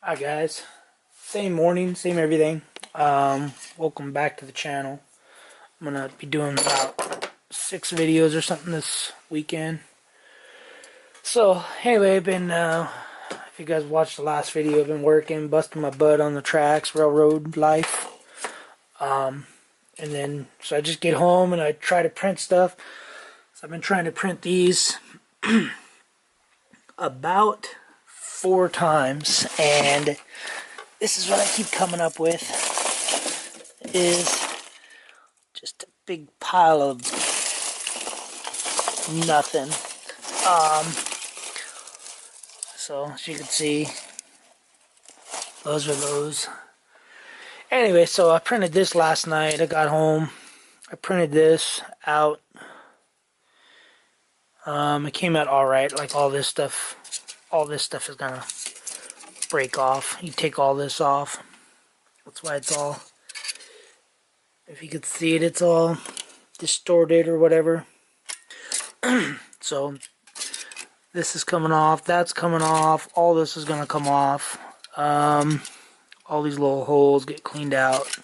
Hi guys, same morning, same everything. Welcome back to the channel. I'm gonna be doing about 6 videos or something this weekend. So anyway, if you guys watched the last video, I've been working, busting my butt on the tracks, railroad life. So I just get home and I try to print stuff. So I've been trying to print these about 4 times, and this is what I keep coming up with, is just a big pile of nothing. So as you can see, those are those. Anyway, so I printed this last night. I got home, I printed this out. It came out alright. Like all this stuff is gonna break off. You take all this off. That's why it's all, if you could see it, it's all distorted or whatever. So this is coming off, that's coming off, all this is gonna come off. All these little holes get cleaned out.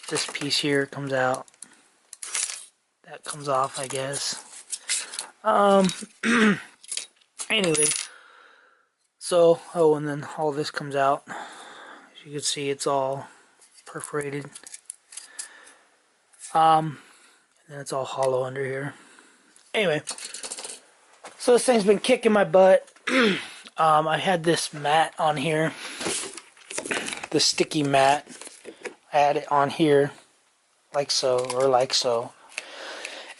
This piece here comes out. That comes off, I guess. Anyway, so, and then all this comes out. As you can see, it's all perforated. And then it's all hollow under here. Anyway, so this thing's been kicking my butt. I had this mat on here, the sticky mat. I had it on here, like so, or like so.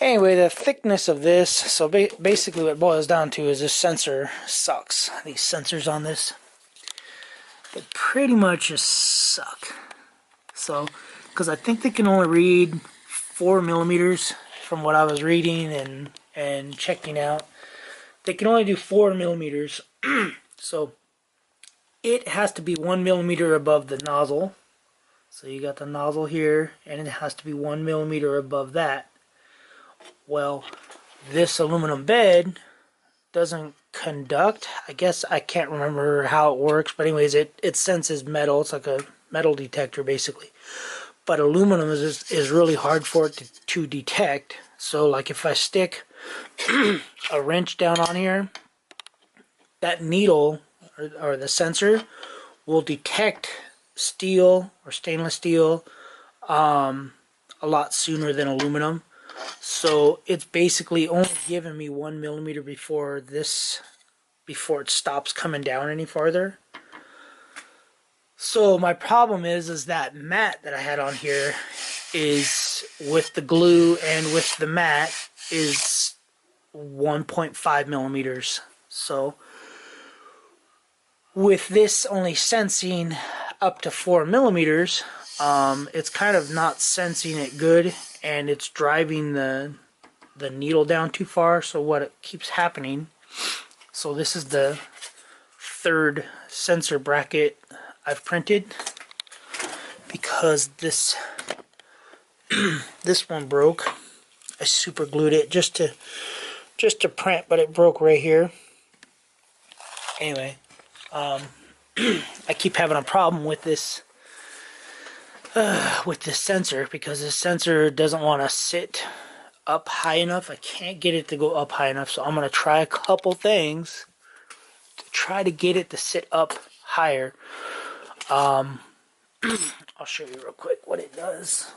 Anyway, the thickness of this, so basically what it boils down to is this sensor sucks. These sensors on this, they pretty much just suck. So, because I think they can only read 4 millimeters from what I was reading and checking out. They can only do 4 millimeters. So it has to be 1 millimeter above the nozzle. So you got the nozzle here, and it has to be 1 millimeter above that. Well, this aluminum bed doesn't conduct. I guess I can't remember how it works, but anyways, it senses metal. It's like a metal detector basically. But aluminum is really hard for it to detect. So like if I stick a wrench down on here, that needle or the sensor will detect steel or stainless steel a lot sooner than aluminum. So it's basically only giving me 1 millimeter before it stops coming down any farther. So my problem is that mat that I had on here is, with the glue and with the mat, is 1.5 millimeters. So with this only sensing up to 4 millimeters, it's kind of not sensing it good, and it's driving the needle down too far. So what keeps happening, so this is the 3rd sensor bracket I've printed, because this one broke. I super glued it just to print, but it broke right here. Anyway, I keep having a problem with this sensor, because this sensor doesn't want to sit up high enough. I can't get it to go up high enough, so I'm going to try a couple things to try to get it to sit up higher. I'll show you real quick what it does.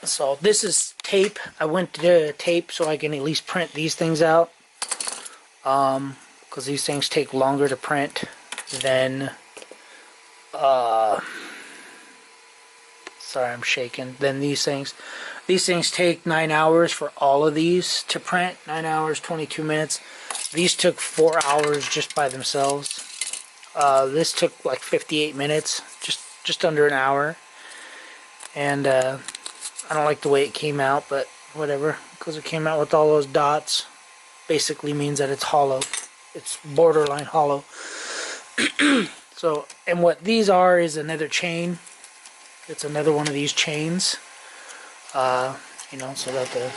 So this is tape. I went to tape so I can at least print these things out, because these things take longer to print than sorry, I'm shaking. Than these things. These things take 9 hours for all of these to print. 9 hours, 22 minutes. These took 4 hours just by themselves. This took like 58 minutes, just under an hour. And I don't like the way it came out, but whatever, because it came out with all those dots. Basically means that it's hollow. It's borderline hollow. So, and what these are is another chain. It's another one of these chains. You know, so that the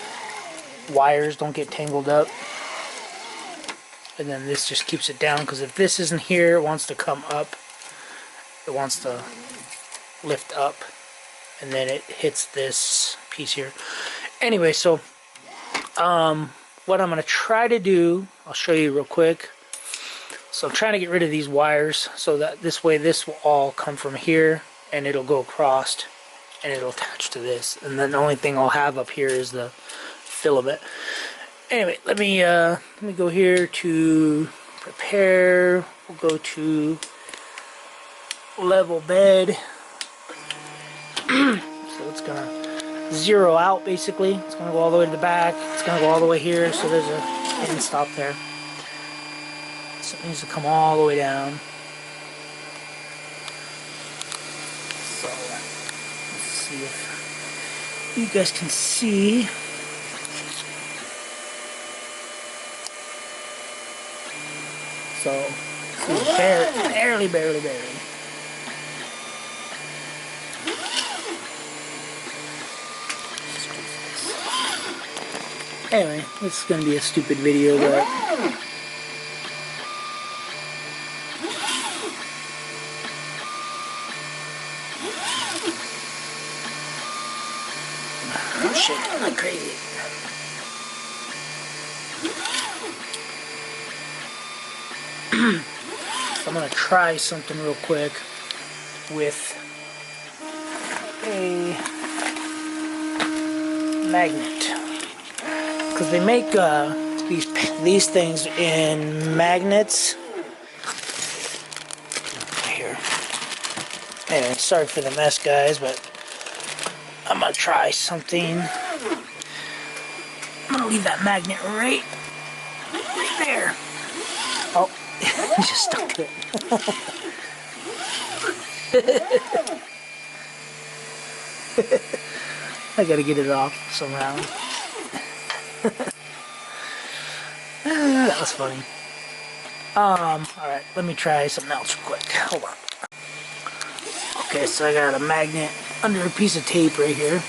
wires don't get tangled up. and then this just keeps it down, because if this isn't here, it wants to come up, it wants to lift up, and then it hits this piece here. Anyway, so what I'm going to try to do, I'll show you real quick. So I'm trying to get rid of these wires so that this way this will all come from here and it'll go across and it'll attach to this, and then the only thing I'll have up here is the filament. Anyway, let me go here to prepare. We'll go to level bed. So it's gonna zero out basically. It's gonna go all the way to the back. It's gonna go all the way here. So there's a end stop there. So it needs to come all the way down. So let's see if you guys can see. So barely. Anyway, this is going to be a stupid video, but I'm shaking like crazy. I'm going to try something real quick with a magnet, because they make these things in magnets. Here. Anyway, sorry for the mess, guys, but I'm going to try something. I'm going to leave that magnet right there. Oh. He just stuck to it. I gotta get it off somehow. That was funny. Alright, let me try something else real quick. Hold on. Okay, so I got a magnet under a piece of tape right here.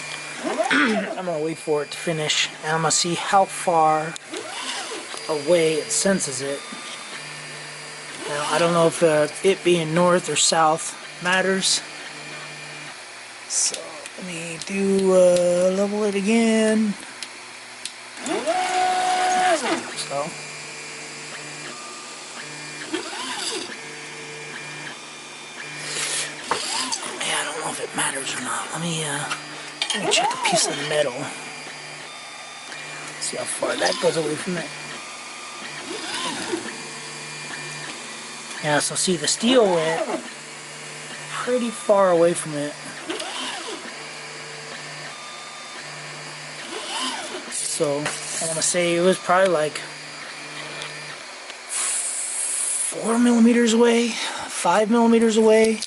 I'm gonna wait for it to finish, and I'm gonna see how far away it senses it. Now, I don't know if it being north or south matters. So, let me do level it again. So. Yeah, I don't know if it matters or not. Let me check a piece of metal. See how far that goes away from it. Yeah, so see, the steel went pretty far away from it. So, I'm going to say it was probably like 4 millimeters away, 5 millimeters away.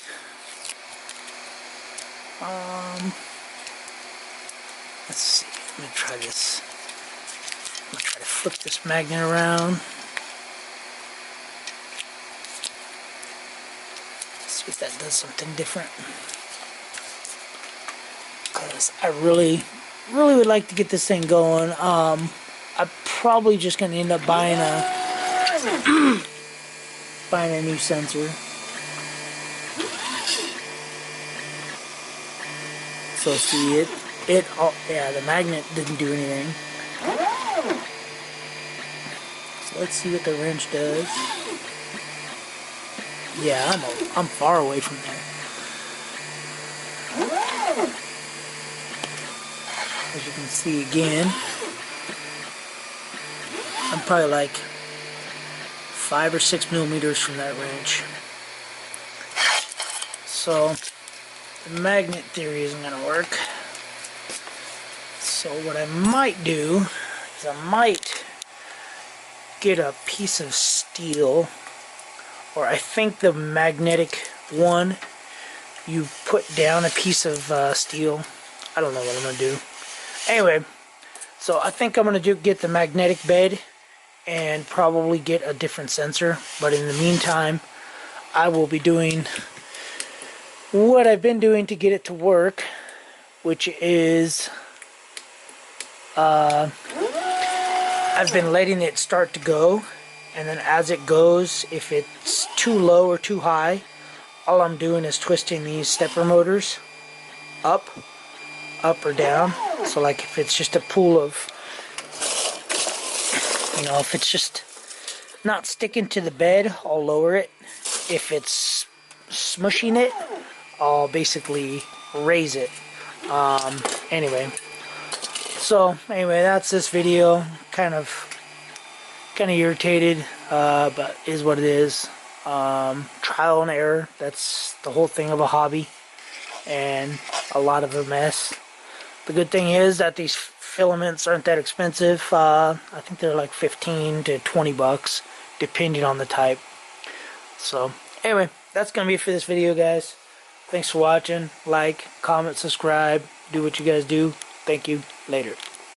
Let's see, let me try this. I'm going to try to flip this magnet around. If that does something different, because I really would like to get this thing going. I'm probably just gonna end up buying a new sensor. So see yeah, the magnet didn't do anything. So let's see what the wrench does. Yeah, I'm far away from there. As you can see again, I'm probably like 5 or 6 millimeters from that wrench. So the magnet theory isn't going to work. So what I might do is I might get a piece of steel. Or I think the magnetic one, you put down a piece of steel. I don't know what I'm going to do. Anyway, so I think I'm going to get the magnetic bed and probably get a different sensor. But in the meantime, I will be doing what I've been doing to get it to work, which is I've been letting it start to go. and then as it goes, if it's too low or too high, all I'm doing is twisting these stepper motors up or down. So like if it's just a pool of, if it's just not sticking to the bed, I'll lower it. If it's smushing it, I'll basically raise it. Anyway, that's this video. Kind of irritated, but is what it is. Trial and error. That's the whole thing of a hobby, and a lot of a mess. The good thing is that these filaments aren't that expensive. I think they're like 15 to 20 bucks, depending on the type. So anyway, that's gonna be it for this video, guys. Thanks for watching. Like, comment, subscribe, do what you guys do. Thank you. Later.